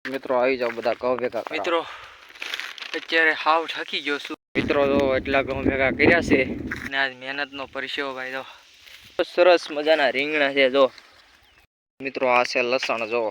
મિત્રો આવી જાવ બધા ઘઉં ભેગા મિત્રો અત્યારે હાવ થાકી ગયો છું મિત્રો તો એટલા ઘઉં ભેગા કર્યા છે ને આજ મહેનતનો પરસેવો ભાઈ તો સરસ મજાના રીંગણા છે જો મિત્રો આ છે લસણ જો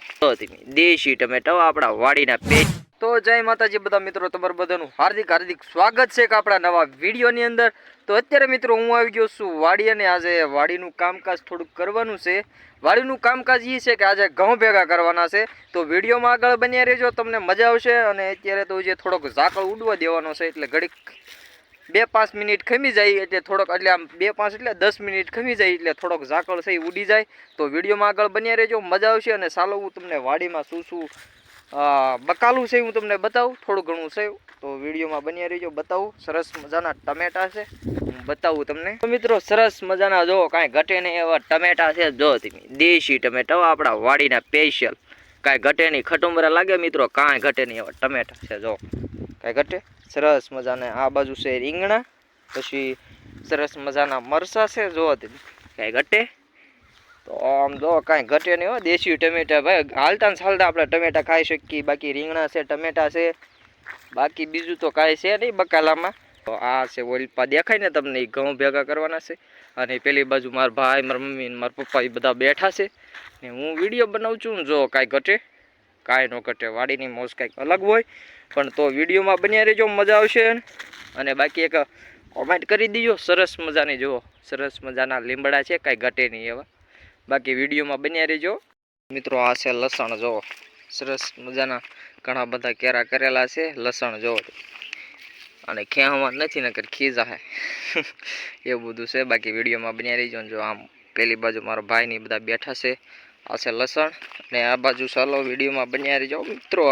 દેશી ટમેટા આપણા વાડીના પેજ તો જય માતાજી બધા મિત્રો તમારું બધાનું હાર્દિક સ્વાગત છે કે આપણા નવા વિડીયોની અંદર તો અત્યારે મિત્રો હું આવી ગયો છું વાડી અને આજે વાડીનું કામકાજ થોડુંક કરવાનું છે વાડીનું કામકાજ એ છે કે આજે ઘઉં ભેગા કરવાના છે તો વિડીયોમાં આગળ બન્યા રહેજો તમને મજા આવશે અને અત્યારે તો જે થોડોક ઝાકળ ઉડવા દેવાનો છે એટલે ઘડીક 2-5 મિનિટ ખમી જાય એટલે થોડોક એટલે આમ 2-5 એટલે 10 મિનિટ ખમી જાય એટલે થોડોક ઝાકળ છે ઉડી જાય તો વિડીયોમાં આગળ બન્યા રહેજો મજા આવશે અને ચાલો હું તમને વાડીમાં શું બકાલું છે હું તમને બતાવું થોડું ઘણું છે તો વિડીયોમાં બન્યા રહેજો બતાવું સરસ મજાના ટમેટા છે હું બતાવું તમને તો મિત્રો સરસ મજાના જો કાંઈ ઘટે નહીં એવા ટમેટા છે જો તમે દેશી ટમેટા આપણા વાડીના સ્પેશિયલ કાંઈ ઘટે નહીં ખટુંબરા લાગે મિત્રો કાંઈ ઘટે નહીં એવા ટમેટા છે જો કાંઈ ઘટે સરસ મજાના આ બાજુ છે રીંગણા પછી સરસ મજાના મરસા છે જો તમે કાંઈ ઘટે તો આમ જો કાંઈ ઘટે નહીં હો દેશી ટમેટા ભાઈ હાલતા ને ચાલતા આપણે ટમેટા ખાઈ શકીએ બાકી રીંગણા છે ટમેટા છે બાકી બીજું તો કાંઈ છે નહીં બકાલામાં તો આ છે ઓલપા દેખાય ને તમને એ ઘઉં ભેગા કરવાના છે અને પેલી બાજુ મારા ભાઈ મારા મમ્મી ને મારા પપ્પા એ બધા બેઠા છે ને હું વિડીયો બનાવું છું જો કાંઈ ઘટે કાંઈ ન ઘટે વાડીની મોજ કાંઈક અલગ હોય પણ તો વિડીયોમાં બન્યા રહેજો મજા આવશે અને બાકી એક કોમેન્ટ કરી દીજો સરસ મજાની જુઓ સરસ મજાના લીમડા છે કાંઈ ઘટે નહીં એવા બાકી વિડીયોમાં બન્યા રહેજો મિત્રો આ છે લસણ જો સરસ મજાના ઘણા બધા કેરા કરેલા છે લસણ જો અને ખેવામાં નથી નકર ખીજા હે એવું બધું છે બાકી વિડીયોમાં બન્યા રહેજો જો આમ પેલી બાજુ મારા ભાઈ ને બધા બેઠા છે આ છે લસણ અને આ બાજુ ચાલો વિડીયોમાં બન્યા રહેજો મિત્રો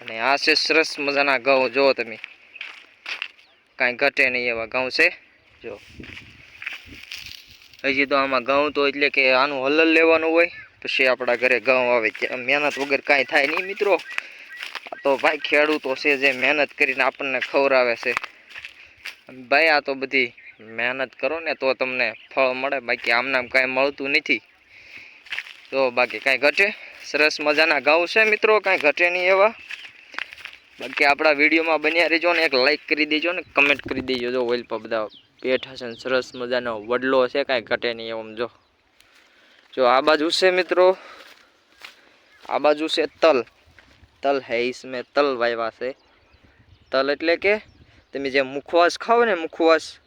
અને આ છે સરસ મજાના ઘઉં જો તમે કાંઈ ઘટે નહીં એવા ઘઉં છે જો હજી તો આમાં ઘઉં તો એટલે કે આનું હલલ લેવાનું હોય પછી આપણા ઘરે ઘઉં આવે મહેનત વગર કાંઈ થાય નહીં મિત્રો આ તો ભાઈ ખેડૂતો છે જે મહેનત કરીને આપણને ખવડાવે છે ભાઈ આ તો બધી મહેનત કરો ને તો તમને ફળ મળે બાકી આમનામ કાંઈ મળતું નથી તો બાકી કાંઈ ઘટે સરસ મજાના ઘઉં છે મિત્રો કાંઈ ઘટે નહીં એવા બાકી આપણા વિડીયોમાં બન્યા રહેજો ને એક લાઈક કરી દેજો ને કમેન્ટ કરી દેજો જો ઓઇલ પર બધા બેઠા છે ને સરસ મજાનો વડલો છે કાંઈ ઘટે નહીં એમ જો આ બાજુ છે મિત્રો આ બાજુ છે તલ હે इसमें તલ વાવ્યા છે તલ એટલે કે તમે જે મુખવાસ ખાઓ ને મુખવાસ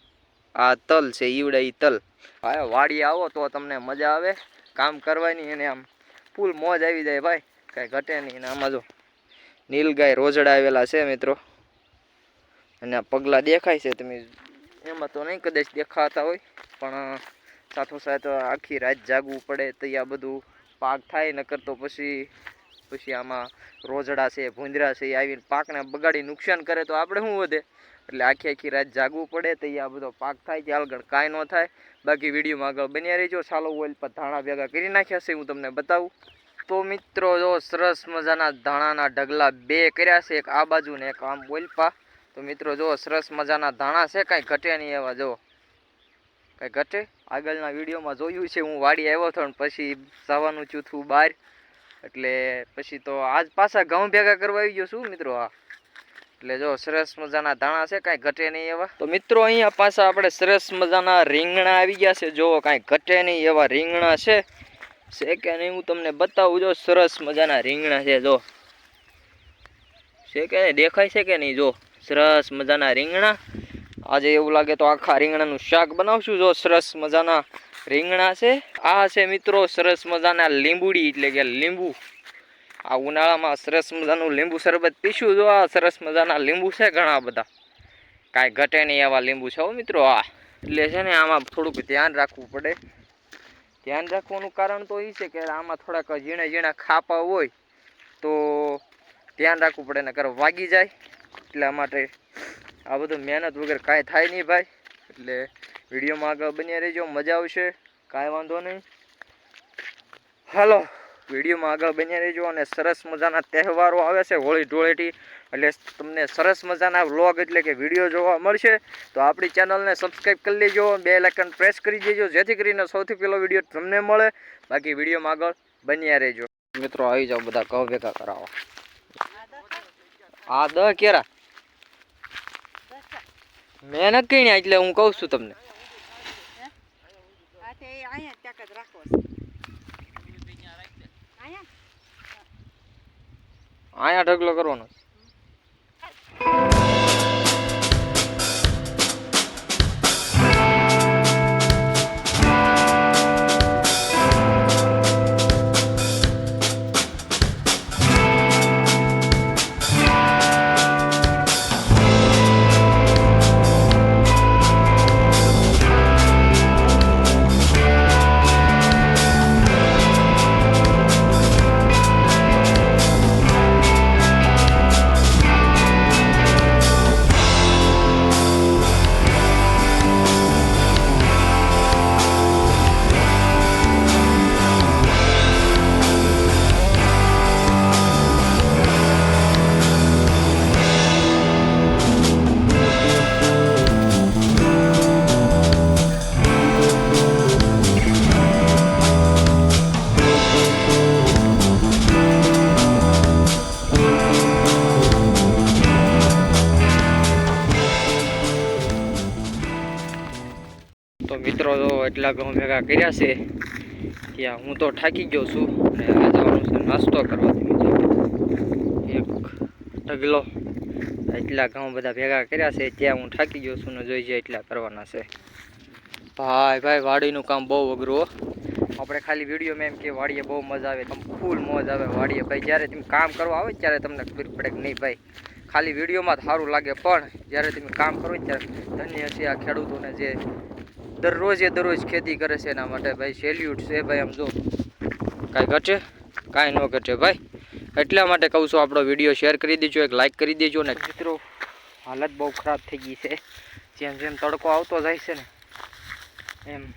આ તલ છે ઈવડે ઈ તલ હા વાડી આવો તો તમને મજા આવે કામ કરવાની અને આમ ફૂલ મોજ આવી જાય ભાઈ કાંઈ ઘટે નહીં ને આમાં જો નીલગાય રોજડા આવેલા છે મિત્રો અને આ પગલા દેખાય છે તમે એમાં તો નહીં કદાચ દેખાતા હોય પણ સાથોસાથ આખી રાત જાગવું પડે તો આ બધું પાક થાય નકર તો પછી આમાં રોજડા છે ભૂંદરા છે એ આવીને પાકને બગાડી નુકસાન કરે તો આપણે શું વધે એટલે આખી રાત જાગવું પડે તો આ બધો પાક થાય ત્યાં આગળ કાંઈ ન થાય બાકી વિડીયોમાં આગળ બન્યા રહેજો ચાલો ઓઇલ પર ધાણા ભેગા કરી નાખ્યા છે હું તમને બતાવું તો મિત્રો જો સરસ મજાના ધાણાના ઢગલા 2 કર્યા છે એક આ બાજુ ને એક આમ ઓલપા તો મિત્રો જો સરસ મજાના ધાણા છે કાંઈ ઘટે નહીં એવા જો કાંઈ ઘટે આગળના વિડીયોમાં જોયું છે હું વાડી આવ્યો હતો ને પછી જવાનું છું બહાર એટલે પછી તો આજ પાછા ઘઉં ભેગા કરવા આવી ગયો છું મિત્રો હા એટલે જો સરસ મજાના ધાણા છે કાંઈ ઘટે નહીં એવા તો મિત્રો અહીંયા પાછા આપણે સરસ મજાના રીંગણા આવી ગયા છે જો કાંઈ ઘટે નહીં એવા રીંગણા છે કે નહીં હું તમને બતાવું જો સરસ મજાના રીંગણા છે જો છે કે દેખાય છે કે નહીં જો સરસ મજાના રીંગણા આજે એવું લાગે તો આખા રીંગણાનું શાક બનાવશું જો સરસ મજાના રીંગણા છે આ છે મિત્રો સરસ મજાના લીંબુડી એટલે કે લીંબુ આ ઉનાળામાં સરસ મજાનું લીંબુ શરબત પીશું જો આ સરસ મજાના લીંબુ છે ઘણા બધા કાંઈ ઘટે નહીં એવા લીંબુ છે હો મિત્રો આ એટલે છે ને આમાં થોડુંક ધ્યાન રાખવું પડે ધ્યાન રાખવાનું કારણ તો એ છે કે આમાં થોડાક ઝીણા ખાપા હોય તો ધ્યાન રાખવું પડે નકર વાગી જાય એટલા માટે આ બધું મહેનત વગર કાંઈ થાય નહીં ભાઈ એટલે વિડીયોમાં આગળ બન્યા રહેજો મજા આવશે કાંઈ વાંધો નહીં હાલો વિડીયોમાં આગળ બન્યા રહેજો અને સરસ મજાના તહેવારો આવે છે હોળી ધૂળેટી એટલે તમને સરસ મજાના વ્લોગ એટલે કે વિડીયો જોવા મળશે તો આપણી ચેનલને સબસ્ક્રાઈબ કરી લેજો બેલ આઇકન પ્રેસ કરી દેજો જેથી કરીને સૌથી પહેલો વિડીયો તમને મળે બાકી વિડીયોમાં આગળ બન્યા રહેજો મિત્રો આવી જાઓ બધા ઘઉં ભેગા કરાવવા. આ 10 કેરા મેં નથી કઈ એટલે હું કહું છું તમને. અહીંયા ઢગલો કરવાનો. તો મિત્રો તો એટલા ઘઉં ભેગા કર્યા છે ત્યાં હું તો થાકી ગયો છું અને હવે જવાનું છે નાસ્તો કરવા. એક ઢગલો એટલા ઘઉં બધા ભેગા કર્યા છે ત્યાં હું થાકી ગયો છું ને જોઈ જાય એટલા કરવાના છે. ભાઈ વાડીનું કામ બહુ અઘરું હો. આપણે ખાલી વિડીયોમાં એમ કે વાડીએ બહુ મજા આવે, ફૂલ મોજ આવે વાડીએ. ભાઈ જ્યારે તમે કામ કરવા આવે ત્યારે તમને ખબર પડે કે નહીં ભાઈ ખાલી વિડીયોમાં જ સારું લાગે, પણ જ્યારે તમે કામ કરો ત્યારે ધન્ય છે આ ખેડૂતોને જે દરરોજ ખેતી કરે છે એના માટે ભાઈ સેલ્યુટ છે ભાઈ. આમ જો કાંઈ ઘટે કાંઈ ન ઘટે ભાઈ. એટલા માટે કહું છું આપણો વિડીયો શેર કરી દેજો, એક લાઇક કરી દેજો. ને મિત્રો હાલત બહુ ખરાબ થઈ ગઈ છે. જેમ જેમ તડકો આવતો જાય છે ને એમ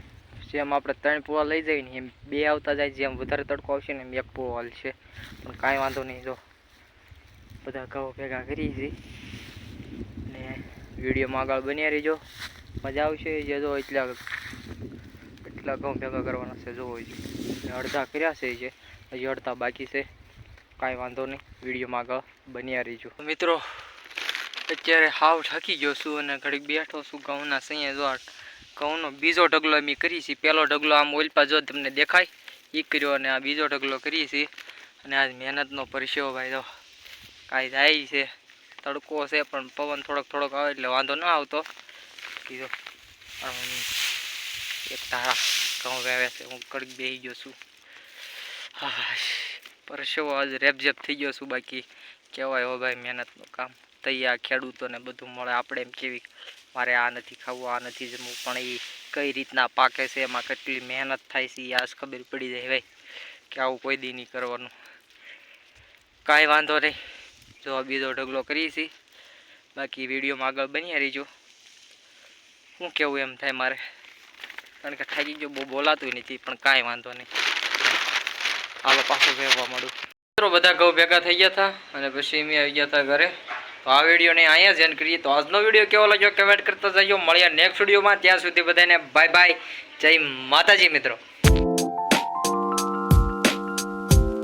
જેમ આપણે 3 પોવા લઈ જઈએ ને એમ 2 આવતા જાય. જેમ વધારે તડકો આવશે ને એમ 1 પોવો હાલ છે, પણ કાંઈ વાંધો નહીં. જો બધા ઘઉં ભેગા કરી છે ને વિડીયોમાં આગળ બન્યા રહીજો, મજા આવશે. જે જો એટલા ઘઉં ભેગા કરવાના છે જોવો ને અડધા કર્યા છે, હજી અડધા બાકી છે. કાંઈ વાંધો નહીં, વિડીયોમાં આગળ બન્યા રહીજો. મિત્રો અત્યારે હાવ થાકી ગયો છું અને ઘડીક બેઠો છું. ઘઉંના સૈયા જો ઘઉંનો બીજો ઢગલો અમે કરી છે. પહેલો ઢગલો આમ ઓલપા જો તમને દેખાય એ કર્યો અને આ બીજો ઢગલો કરી છે. અને આજ મહેનતનો પરસેવો ભાઈ તો કાંઈ જાય છે. તડકો છે પણ પવન થોડોક આવે એટલે વાંધો ન આવતો. કીધો એક તારા ઘઉં વાવ્યા છે, હું કડક બેસી ગયો છું. હા પરસેવો આજ રેપઝેપ થઈ ગયો છું. બાકી કહેવાય હો ભાઈ મહેનતનું કામ તૈયાર ખેડૂતોને બધું મળે. આપણે એમ કેવી મારે આ નથી ખાવું આ નથી જમવું, પણ એ કઈ રીતના પાકે છે એમાં કેટલી મહેનત થાય છે એ આજ ખબર પડી જાય ભાઈ કે આવું કોઈ દી નહીં કરવાનું. કાંઈ વાંધો નહીં, જો બીજો ઢગલો કરી છે. બાકી વિડીયોમાં આગળ બન્યા રહીજો. શું કેવું એમ થાય મારે, કારણ કે થાકી ગયો બહુ બોલાતું નથી, પણ કાંઈ વાંધો નહીં. હાલો પાછું વહેવા મળું. મિત્રો બધા ઘઉં ભેગા થઈ ગયા હતા અને પછી મેં આવી ગયા હતા ઘરે. તો આ વિડીયોને અહીંયા જ એન્ડ કરીએ. તો આજનો વિડીયો કેવો લાગ્યો કમેન્ટ કરતા જજો. મળ્યા નેક્સ્ટ વિડીયોમાં. ત્યાં સુધી બધાને બાય બાય, જય માતાજી મિત્રો.